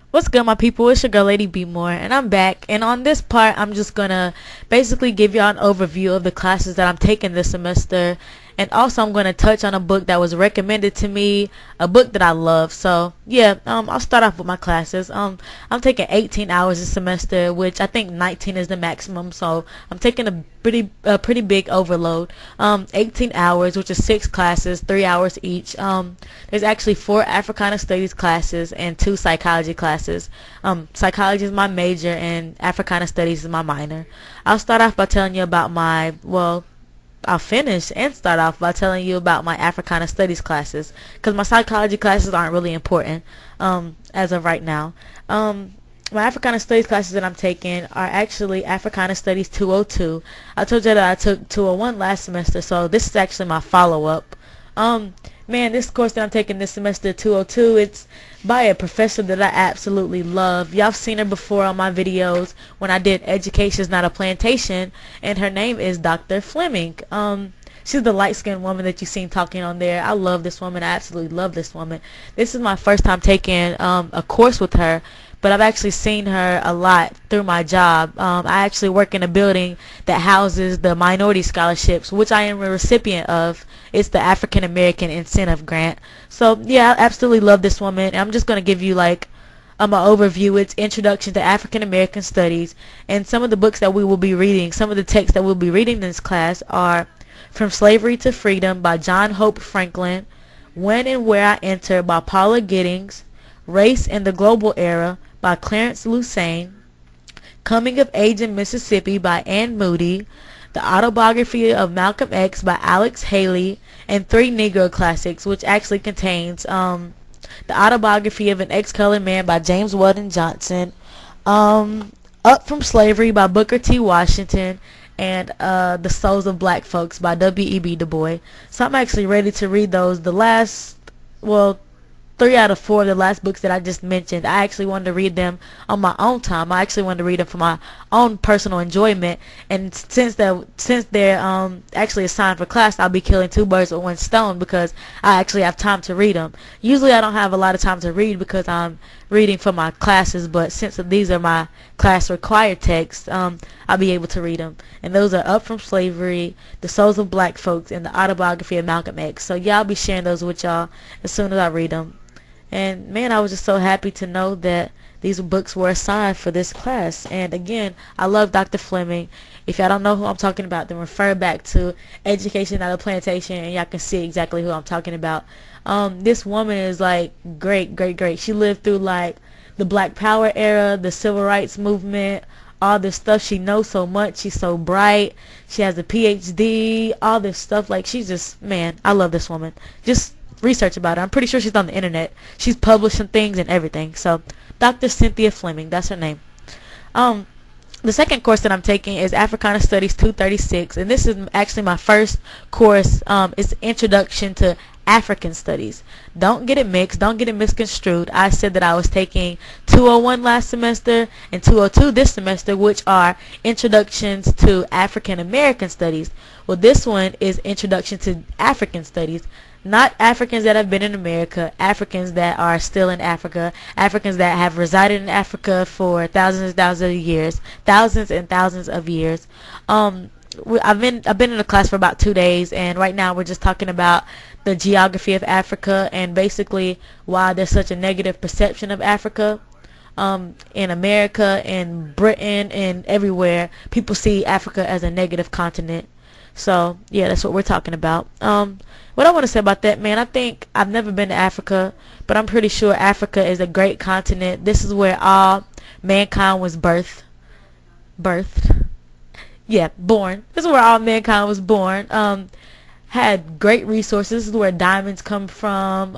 What's good, my people? It's your girl Lady B More, and I'm back. And on this part, I'm just gonna basically give y'all an overview of the classes that I'm taking this semester, and also I'm gonna touch on a book that was recommended to me, a book that I love. So yeah, I'll start off with my classes. I'm taking 18 hours this semester, which I think 19 is the maximum. So I'm taking a pretty big overload. 18 hours, which is 6 classes, 3 hours each. There's actually 4 Africana Studies classes and 2 psychology classes. Psychology is my major and Africana Studies is my minor. I'll start off by telling you about I'll finish and start off by telling you about my Africana Studies classes, because my psychology classes aren't really important as of right now. My Africana Studies classes that I'm taking are actually Africana Studies 202. I told you that I took 201 last semester, so this is actually my follow-up. Man, this course that I'm taking this semester, 202, it's by a professor that I absolutely love. Y'all have seen her before on my videos when I did Education's Not a Plantation, and her name is Dr. Fleming. She's the light-skinned woman that you've seen talking on there. I love this woman. I absolutely love this woman. This is my first time taking a course with her, but I've actually seen her a lot through my job. I actually work in a building that houses the minority scholarships, which I am a recipient of. It's the African American Incentive Grant. So yeah, I absolutely love this woman. I'm just going to give you like an overview. It's Introduction to African American Studies, and some of the books that we will be reading, some of the texts that we'll be reading in this class are From Slavery to Freedom by John Hope Franklin, When and Where I Enter by Paula Giddings, Race in the Global Era by Clarence Lucene, Coming of Age in Mississippi by Ann Moody, The Autobiography of Malcolm X by Alex Haley, and 3 Negro Classics, which actually contains The Autobiography of an Ex-Colored Man by James Weldon Johnson, Up from Slavery by Booker T. Washington, and The Souls of Black Folks by W.E.B. Du Bois. So I'm actually ready to read those. The last, 3 out of 4 of the last books that I just mentioned, I actually wanted to read them on my own time. I actually wanted to read them for my own personal enjoyment. And since they're actually assigned for class, I'll be killing 2 birds with 1 stone because I actually have time to read them. Usually I don't have a lot of time to read because I'm reading for my classes, but since these are my class required texts, I'll be able to read them. And those are Up from Slavery, The Souls of Black Folks, and The Autobiography of Malcolm X. So yeah, I'll be sharing those with y'all as soon as I read them. And man, I was just so happy to know that these books were assigned for this class. And again, I love Dr. Fleming. If y'all don't know who I'm talking about, then refer back to Education Not a Plantation and y'all can see exactly who I'm talking about. This woman is like great. She lived through like the Black Power era, the Civil Rights movement, all this stuff. She knows so much. She's so bright. She has a PhD, all this stuff. Like, she's just, man, I love this woman. Just research about her. I'm pretty sure she's on the internet. She's publishing things and everything. So Dr. Cynthia Fleming, that's her name. The second course that I'm taking is Africana Studies 236, and this is actually my first course. It's Introduction to African Studies. Don't get it mixed. Don't get it misconstrued. I said that I was taking 201 last semester and 202 this semester, which are Introductions to African American Studies. Well, this one is Introduction to African Studies. Not Africans that have been in America, Africans that are still in Africa, Africans that have resided in Africa for thousands and thousands of years. I've been in a class for about 2 days, and right now we're just talking about the geography of Africa and basically why there's such a negative perception of Africa. In America, in Britain, and everywhere, people see Africa as a negative continent. So yeah, that's what we're talking about. What I want to say about that, man, I think I've never been to Africa, but I'm pretty sure Africa is a great continent. This is where all mankind was birthed. Yeah, born. This is where all mankind was born. Had great resources. This is where diamonds come from.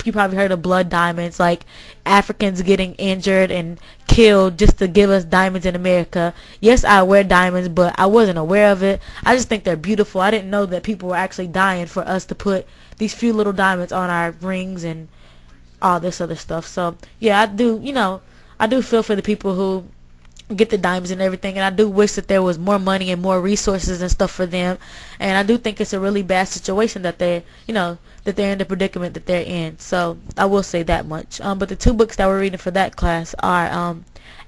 You probably heard of blood diamonds, like Africans getting injured and killed just to give us diamonds in America. Yes, I wear diamonds, but I wasn't aware of it. I just think they're beautiful. I didn't know that people were actually dying for us to put these few little diamonds on our rings and all this other stuff. So yeah, I do feel for the people who get the diamonds and everything, and I do wish that there was more money and more resources and stuff for them, and I do think it's a really bad situation that that they're in the predicament that they're in. So I will say that much. But the two books that we're reading for that class are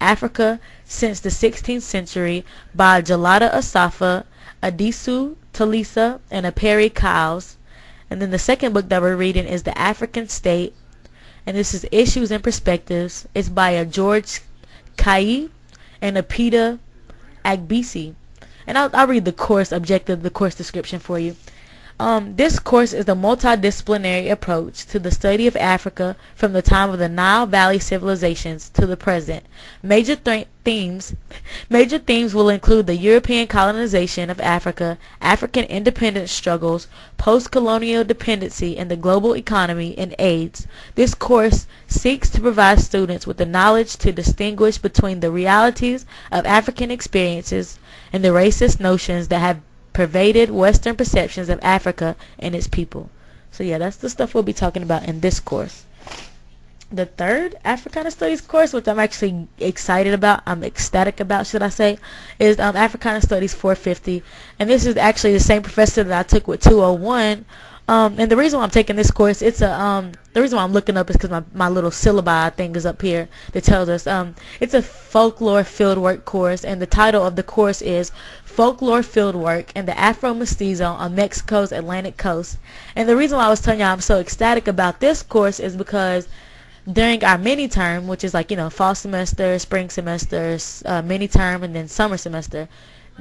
Africa Since the 16th Century by Jalada Asafa, Adisu Talisa, and Aperi Kyles. And then the second book that we're reading is The African State, and this is Issues and Perspectives. It's by a George Kai and a Peter Agbisi. And I'll read the course objective, the course description for you. This course is a multidisciplinary approach to the study of Africa from the time of the Nile Valley civilizations to the present. Major themes will include the European colonization of Africa, African independence struggles, post-colonial dependency in the global economy, and AIDS. This course seeks to provide students with the knowledge to distinguish between the realities of African experiences and the racist notions that have pervaded Western perceptions of Africa and its people. So yeah, that's the stuff we'll be talking about in this course. The third Africana Studies course, which I'm actually excited about, I'm ecstatic about, should I say, is Africana Studies 450. And this is actually the same professor that I took with 201. And the reason why I'm taking this course, the reason why I'm looking up is because my little syllabi thing is up here that tells us it's a folklore fieldwork course, and the title of the course is Folklore Fieldwork and the Afro-Mestizo on Mexico's Atlantic Coast. And the reason why I was telling you I'm so ecstatic about this course is because during our mini term, which is like, fall semester, spring semester, mini term, and then summer semester,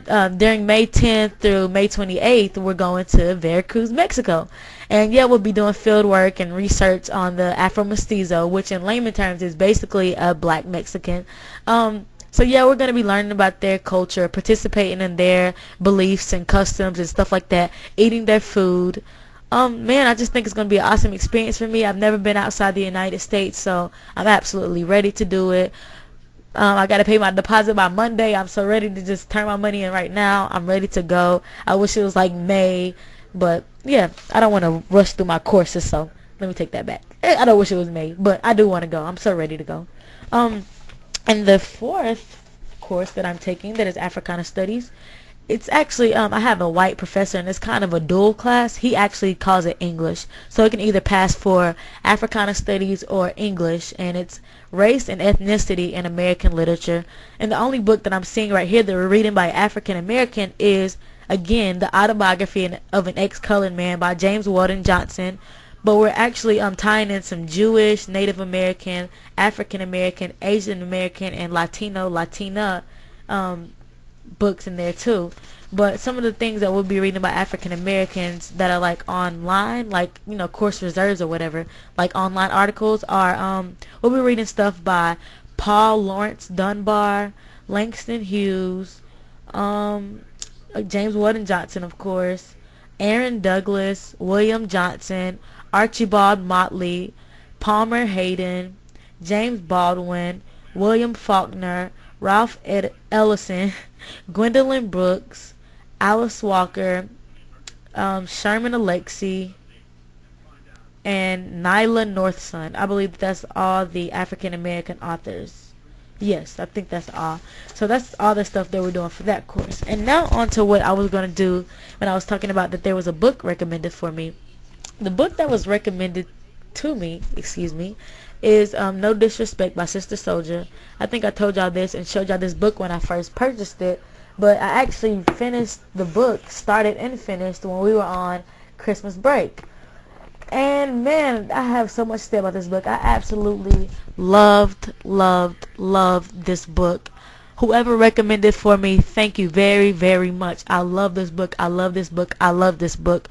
during May 10th through May 28th, we're going to Veracruz, Mexico. And yeah, we'll be doing field work and research on the Afro-Mestizo, which in layman terms is basically a black Mexican. So yeah, we're going to be learning about their culture, participating in their beliefs and customs and stuff like that, eating their food. Man, I just think it's going to be an awesome experience for me. I've never been outside the United States, so I'm absolutely ready to do it. I got to pay my deposit by Monday. I'm so ready to just turn my money in right now. I'm ready to go. I wish it was like May, but yeah, I don't want to rush through my courses, so let me take that back. I don't wish it was May, but I do want to go. I'm so ready to go. And the fourth course that I'm taking, that is Africana Studies, it's actually, I have a white professor, and it's kind of a dual class. He actually calls it English, so it can either pass for Africana Studies or English, and it's Race and Ethnicity in American Literature. And the only book that I'm seeing right here that we're reading by African American is, again, the autobiography of an ex-colored man by James Weldon Johnson. But we're actually tying in some Jewish, Native American, African American, Asian American, and Latina books in there too. But some of the things that we'll be reading about African Americans that are like online, like course reserves or whatever, like online articles, are we'll be reading stuff by Paul Lawrence Dunbar, Langston Hughes, James Weldon Johnson, of course, Aaron Douglas, William Johnson, Archibald Motley, Palmer Hayden, James Baldwin, William Faulkner, Ralph Ellison, Gwendolyn Brooks, Alice Walker, Sherman Alexie, and Nyla Northson. I believe that's all the African American authors. Yes, I think that's all. So that's all the stuff that we're doing for that course. And now on to what I was going to do when I was talking about that there was a book recommended for me. The book that was recommended to me, is No Disrespect by Sister Soldier. I think I told y'all this and showed y'all this book when I first purchased it, but I actually finished the book, started and finished, when we were on Christmas break. And man, I have so much to say about this book. I absolutely loved this book. Whoever recommended it for me, thank you very, very much. I love this book. I love this book. I love this book.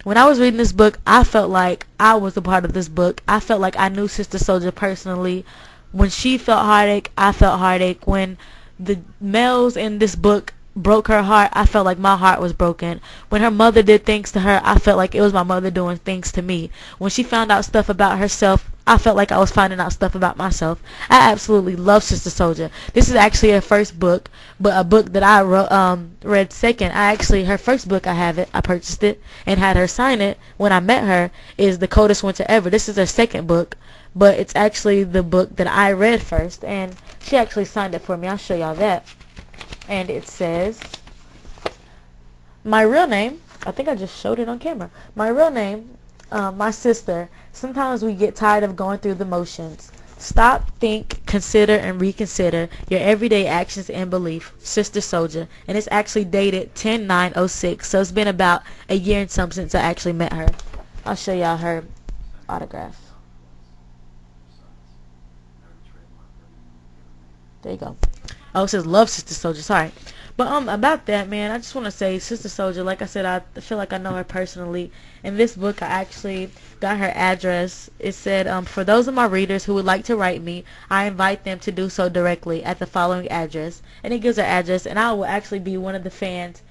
When I was reading this book, I felt like I was a part of this book. I felt like I knew Sister Soldier personally. When she felt heartache, I felt heartache. When the males in this book broke her heart, I felt like my heart was broken. When her mother did things to her, I felt like it was my mother doing things to me. When she found out stuff about herself, I felt like I was finding out stuff about myself. I absolutely love Sister Soldier. This is actually her first book, but a book that I read second. Her first book, I purchased it and had her sign it when I met her, is The Coldest Winter Ever. This is her second book, but it's actually the book that I read first, and she actually signed it for me. I'll show y'all that. And it says, my real name, I think I just showed it on camera. My real name, my sister, sometimes we get tired of going through the motions. Stop, think, consider, and reconsider your everyday actions and belief. Sister Soldier. And it's actually dated 10/9/06, so it's been about a year and some since I actually met her. I'll show y'all her autograph. There you go. Oh, it says love, Sister Soldier. Sorry. But about that, man, I just want to say Sister Soldier, like I said, I feel like I know her personally. In this book, I actually got her address. It said, for those of my readers who would like to write me, I invite them to do so directly at the following address. And it gives her address, and I will actually be one of the fans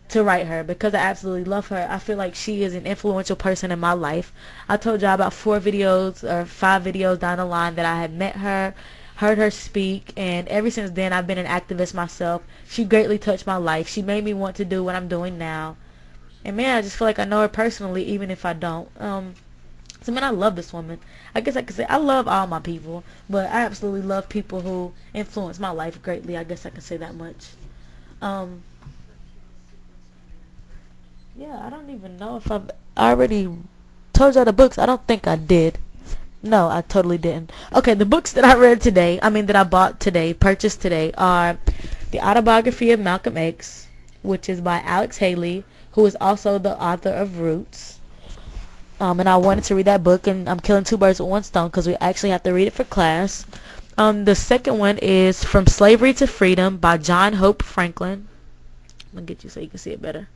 to write her because I absolutely love her. I feel like she is an influential person in my life. I told y'all about 4 videos or 5 videos down the line that I had met her, heard her speak, and ever since then I've been an activist myself. She greatly touched my life. She made me want to do what I'm doing now. And man, I just feel like I know her personally even if I don't. So man, I love this woman. I guess I could say I love all my people, but I absolutely love people who influence my life greatly. I guess I can say that much. Yeah, I don't even know if I've already told y'all the books. I don't think I did. No, I totally didn't. Okay, the books that I read today, that I bought today, purchased today, are The Autobiography of Malcolm X, which is by Alex Haley, who is also the author of Roots. And I wanted to read that book, and I'm killing 2 birds with 1 stone because we actually have to read it for class. The second one is From Slavery to Freedom by John Hope Franklin. I'm going to get you so you can see it better.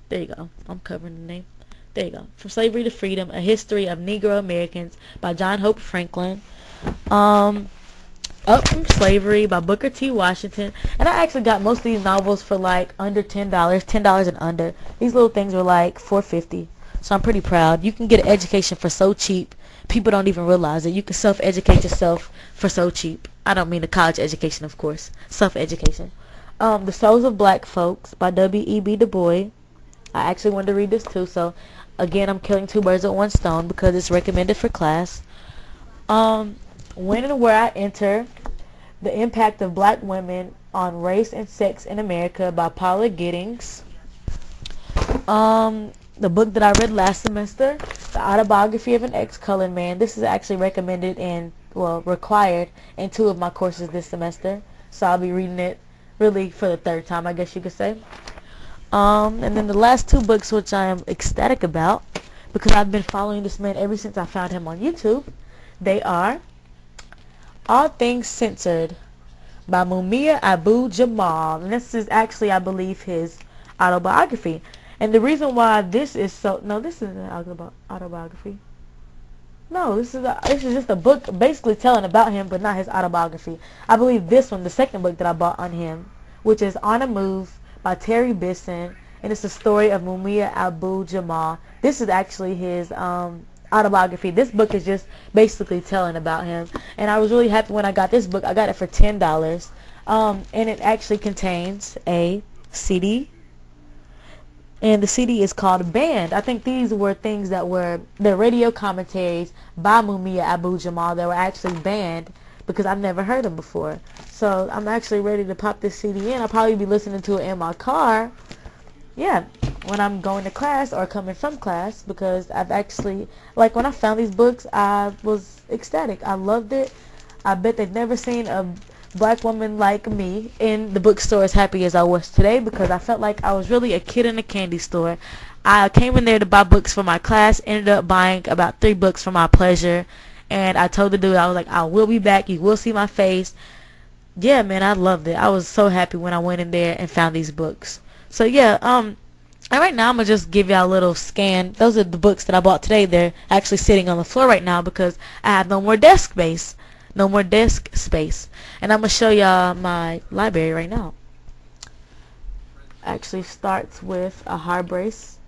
There you go. I'm covering the name. There you go. From Slavery to Freedom, A History of Negro Americans by John Hope Franklin. Up from Slavery by Booker T. Washington. And I actually got most of these novels for like under $10, $10 and under. These little things were like $4.50. So I'm pretty proud. You can get an education for so cheap. People don't even realize it. You can self-educate yourself for so cheap. I don't mean a college education, of course. Self-education. The Souls of Black Folks by W.E.B. Du Bois. I actually wanted to read this too, so again, I'm killing 2 birds with 1 stone because it's recommended for class. When and Where I Enter, The Impact of Black Women on Race and Sex in America by Paula Giddings. The book that I read last semester, The Autobiography of an Ex-Colored Man. This is actually recommended and, required in 2 of my courses this semester. So I'll be reading it really for the 3rd time, I guess you could say. And then the last 2 books, which I am ecstatic about because I've been following this man ever since I found him on YouTube. They are All Things Censored by Mumia Abu-Jamal. And this is actually, I believe, his autobiography. And the reason why this is so... No, this isn't an autobiography. No, this is just a book basically telling about him, but not his autobiography. I believe this one, the second book that I bought on him, which is On a Move by Terry Bisson, and it's the story of Mumia Abu-Jamal. This is actually his autobiography. This book is just basically telling about him, and I was really happy when I got this book. I got it for $10, and it actually contains a CD, and the CD is called Banned. I think these were things that were the radio commentaries by Mumia Abu-Jamal that were actually banned because I've never heard them before. So I'm actually ready to pop this CD in. I'll probably be listening to it in my car, yeah, when I'm going to class or coming from class, because I've actually, like when I found these books, I was ecstatic. I loved it. I bet they've never seen a black woman like me in the bookstore as happy as I was today, because I felt like I was really a kid in a candy store. I came in there to buy books for my class, ended up buying about 3 books for my pleasure, and I told the dude, I was like, I will be back, you will see my face. Yeah, man, I loved it. I was so happy when I went in there and found these books. So yeah, and right now I'm gonna just give y'all a little scan. Those are the books that I bought today. They're actually sitting on the floor right now because I have no more desk space. No more desk space. And I'm gonna show y'all my library right now. Actually starts with a Hodges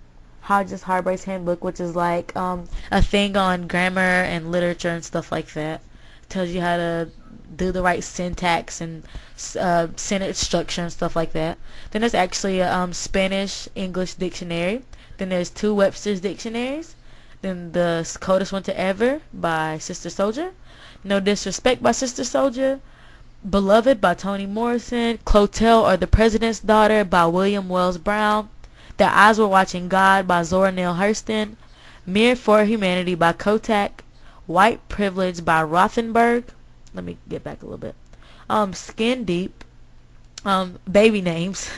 Hardbrace handbook, which is like a thing on grammar and literature and stuff like that. Tells you how to do the right syntax and sentence structure and stuff like that. Then there's actually a Spanish English dictionary. Then there's 2 Webster's dictionaries, Then The Coldest Winter Ever by Sister Soldier. No Disrespect by Sister Soldier. Beloved by Toni Morrison. Clotel or the President's Daughter by William Wells Brown. Their Eyes Were Watching God by Zora Neale Hurston. Mirror for Humanity by Kotak. White Privilege by Rothenberg. Let me get back a little bit. Skin Deep. Baby names.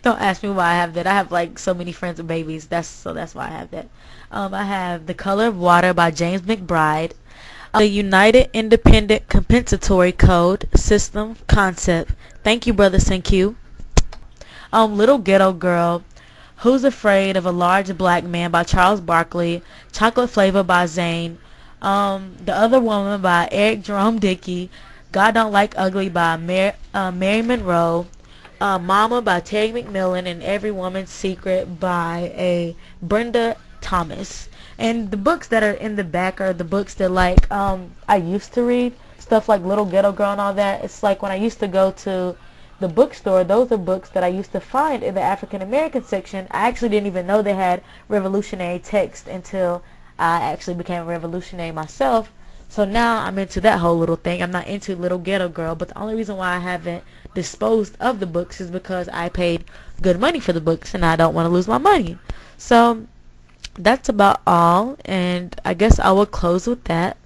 Don't ask me why I have that. I have like so many friends with babies. That's why I have that. I have The Color of Water by James McBride. The United Independent Compensatory Code System Concept. Thank you, Brother Senku. Little Ghetto Girl. Who's Afraid of a Large Black Man by Charles Barkley. Chocolate Flavor by Zane. The Other Woman by Eric Jerome Dickey. God Don't Like Ugly by Mary Monroe. Mama by Terry McMillan, and Every Woman's Secret by Brenda Thomas. And the books that are in the back are the books that like I used to read, stuff like Little Ghetto Girl and all that. It's like when I used to go to the bookstore, those are books that I used to find in the African American section. I actually didn't even know they had revolutionary text until I actually became a revolutionary myself. So now I'm into that whole little thing. I'm not into Little Ghetto Girl, but the only reason why I haven't disposed of the books is because I paid good money for the books and I don't want to lose my money. So that's about all, and I guess I will close with that.